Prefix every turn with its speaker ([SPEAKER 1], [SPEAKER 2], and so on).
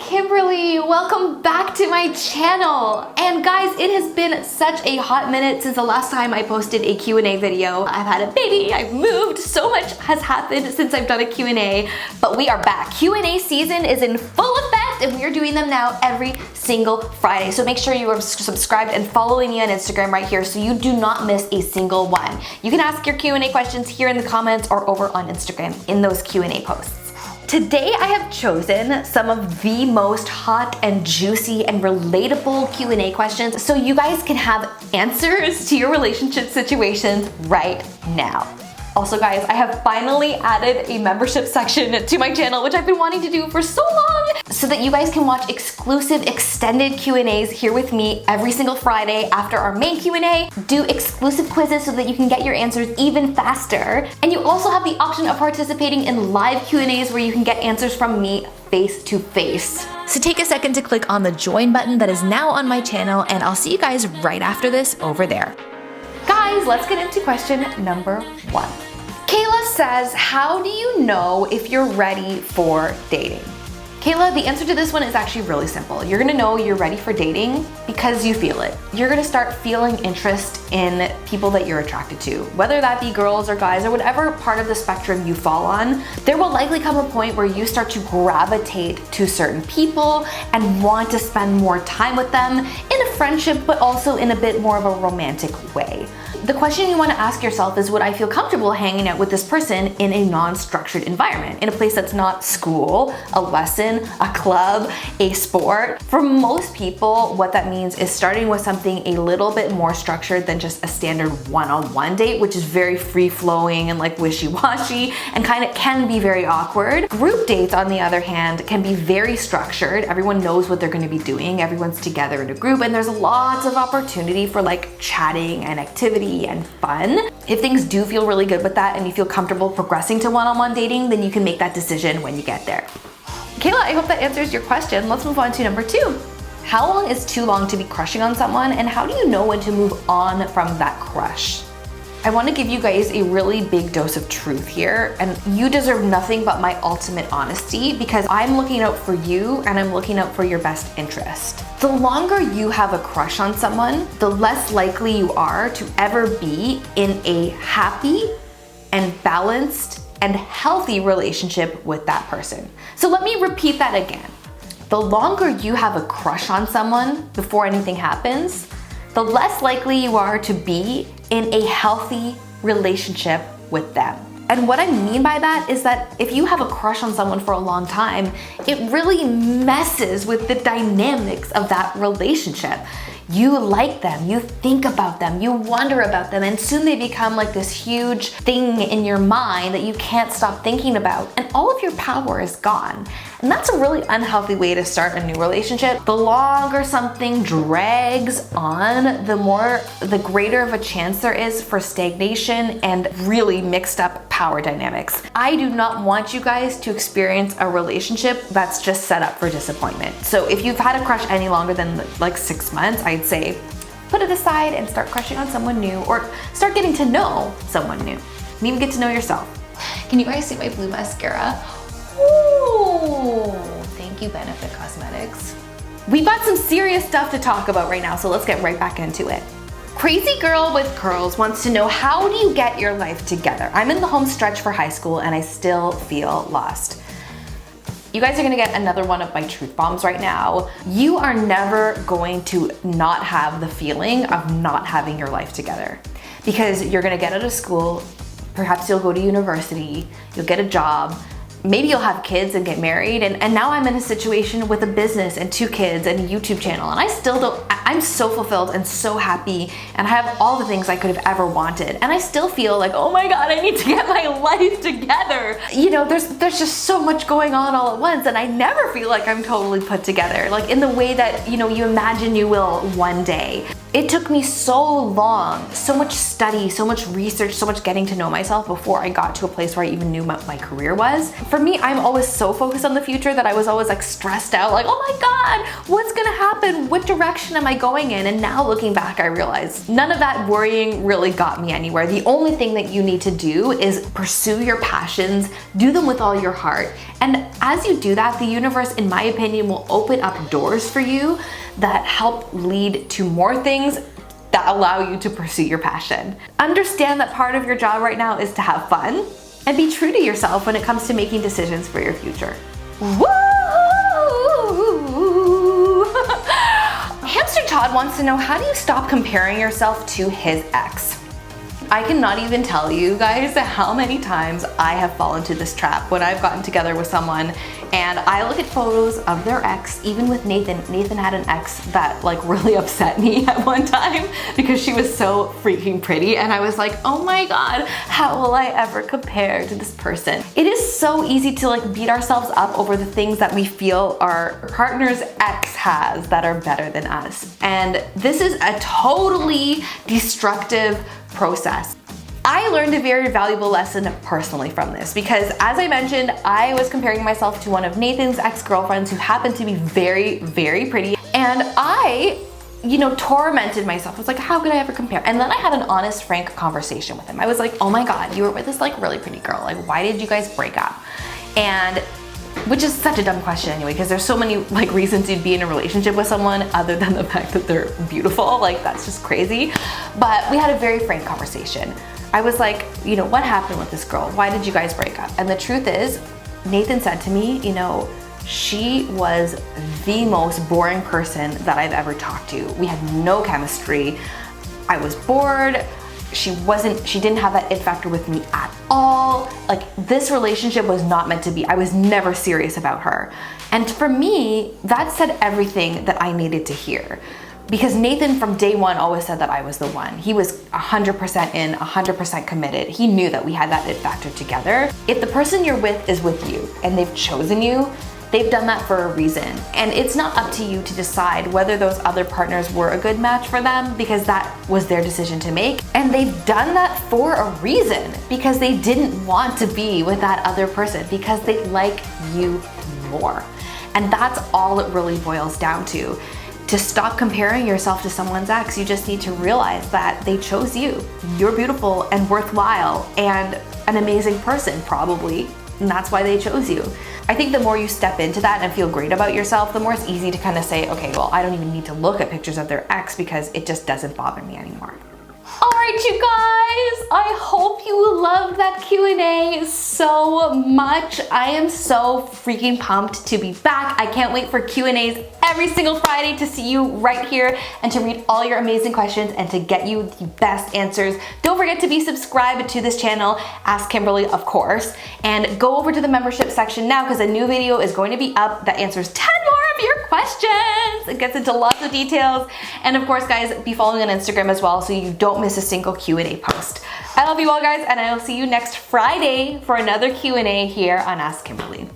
[SPEAKER 1] Kimberly, welcome back to my channel. And guys, it has been such a hot minute since the last time I posted a Q&A video. I've had a baby, I've moved, so much has happened since I've done a Q&A, but we are back. Q&A season is in full effect and we are doing them now every single Friday. So make sure you are subscribed and following me on Instagram right here so you do not miss a single one. You can ask your Q&A questions here in the comments or over on Instagram in those Q&A posts. Today I have chosen some of the most hot and juicy and relatable Q&A questions so you guys can have answers to your relationship situations right now. Also guys, I have finally added a membership section to my channel, which I've been wanting to do for so long, so that you guys can watch exclusive extended Q&As here with me every single Friday after our main Q&A, do exclusive quizzes so that you can get your answers even faster, and you also have the option of participating in live Q&As where you can get answers from me face to face. So take a second to click on the join button that is now on my channel, and I'll see you guys right after this over there. Guys, let's get into question number 1. Kayla says, how do you know if you're ready for dating? Kayla, the answer to this one is actually really simple. You're gonna know you're ready for dating because you feel it. You're gonna start feeling interest in people that you're attracted to, whether that be girls or guys or whatever part of the spectrum you fall on. There will likely come a point where you start to gravitate to certain people and want to spend more time with them in a friendship, but also in a bit more of a romantic way. The question you want to ask yourself is, would I feel comfortable hanging out with this person in a non-structured environment, in a place that's not school, a lesson, a club, a sport? For most people, what that means is starting with something a little bit more structured than just a standard one-on-one date, which is very free-flowing and like wishy-washy and kind of can be very awkward. Group dates, on the other hand, can be very structured. Everyone knows what they're going to be doing. Everyone's together in a group and there's lots of opportunity for like chatting and activity and fun. If things do feel really good with that and you feel comfortable progressing to one-on-one dating, then you can make that decision when you get there. Kayla, I hope that answers your question. Let's move on to number 2. How long is too long to be crushing on someone, and how do you know when to move on from that crush? I want to give you guys a really big dose of truth here, and you deserve nothing but my ultimate honesty because I'm looking out for you and I'm looking out for your best interest. The longer you have a crush on someone, the less likely you are to ever be in a happy and balanced and healthy relationship with that person. So let me repeat that again. The longer you have a crush on someone before anything happens, the less likely you are to be in a healthy relationship with them. And what I mean by that is that if you have a crush on someone for a long time, it really messes with the dynamics of that relationship. You like them, you think about them, you wonder about them, and soon they become like this huge thing in your mind that you can't stop thinking about, and all of your power is gone. And that's a really unhealthy way to start a new relationship. The longer something drags on, the greater of a chance there is for stagnation and really mixed up power dynamics. I do not want you guys to experience a relationship that's just set up for disappointment. So if you've had a crush any longer than like 6 months, I'd say put it aside and start crushing on someone new, or start getting to know someone new. And even get to know yourself. Can you guys see my blue mascara? Ooh, thank you, Benefit Cosmetics. We've got some serious stuff to talk about right now, so let's get right back into it. Crazy Girl with Curls wants to know, how do you get your life together? I'm in the home stretch for high school and I still feel lost. You guys are gonna get another one of my truth bombs right now. You are never going to not have the feeling of not having your life together, because you're gonna get out of school, perhaps you'll go to university, you'll get a job, maybe you'll have kids and get married, and now I'm in a situation with a business and 2 kids and a YouTube channel, and I still don't, I'm so fulfilled and so happy, and I have all the things I could have ever wanted, and I still feel like, oh my god, I need to get my life together. You know, there's just so much going on all at once, and I never feel like I'm totally put together, like in the way that, you know, you imagine you will one day. It took me so long, so much study, so much research, so much getting to know myself before I got to a place where I even knew what my career was. For me, I'm always so focused on the future that I was always like stressed out, like, oh my God, what's gonna happen? What direction am I going in? And now looking back, I realized none of that worrying really got me anywhere. The only thing that you need to do is pursue your passions, do them with all your heart. And as you do that, the universe, in my opinion, will open up doors for you that help lead to more things that allow you to pursue your passion. Understand that part of your job right now is to have fun and be true to yourself when it comes to making decisions for your future. Woo! Hamster Todd wants to know, how do you stop comparing yourself to his ex? I cannot even tell you guys how many times I have fallen into this trap when I've gotten together with someone and I look at photos of their ex. Even with Nathan. Nathan had an ex that like really upset me at one time because she was so freaking pretty, and I was like, oh my God, how will I ever compare to this person? It is so easy to like beat ourselves up over the things that we feel our partner's ex has that are better than us. And this is a totally destructive process. I learned a very valuable lesson personally from this because, as I mentioned, I was comparing myself to one of Nathan's ex-girlfriends who happened to be very, very pretty, and I, tormented myself. I was like, how could I ever compare? And then I had an honest, frank conversation with him. I was like, oh my God, you were with this like really pretty girl. Like, why did you guys break up? And which is such a dumb question anyway, because there's so many like reasons you'd be in a relationship with someone other than the fact that they're beautiful. Like, that's just crazy. But we had a very frank conversation. I was like, what happened with this girl? Why did you guys break up? And the truth is, Nathan said to me, she was the most boring person that I've ever talked to. We had no chemistry. I was bored. She didn't have that it factor with me at all. Like, this relationship was not meant to be. I was never serious about her. And for me, that said everything that I needed to hear. Because Nathan from day one always said that I was the one. He was 100% in, 100% committed. He knew that we had that it factor together. If the person you're with is with you and they've chosen you, they've done that for a reason. And it's not up to you to decide whether those other partners were a good match for them, because that was their decision to make. And they've done that for a reason, because they didn't want to be with that other person, because they like you more. And that's all it really boils down to. To stop comparing yourself to someone's ex, you just need to realize that they chose you. You're beautiful and worthwhile and an amazing person, probably, and that's why they chose you. I think the more you step into that and feel great about yourself, the more it's easy to kind of say, okay, well, I don't even need to look at pictures of their ex because it just doesn't bother me anymore. All right, you guys, I hope you loved that Q&A so much. I am so freaking pumped to be back. I can't wait for Q&As every single Friday to see you right here and to read all your amazing questions and to get you the best answers. Don't forget to be subscribed to this channel, Ask Kimberly, of course, and go over to the membership section now because a new video is going to be up that answers 10 more of your questions. It gets into lots of details. And of course, guys, be following on Instagram as well so you don't miss a single Q&A post. I love you all, guys, and I will see you next Friday for another Q&A here on Ask Kimberly.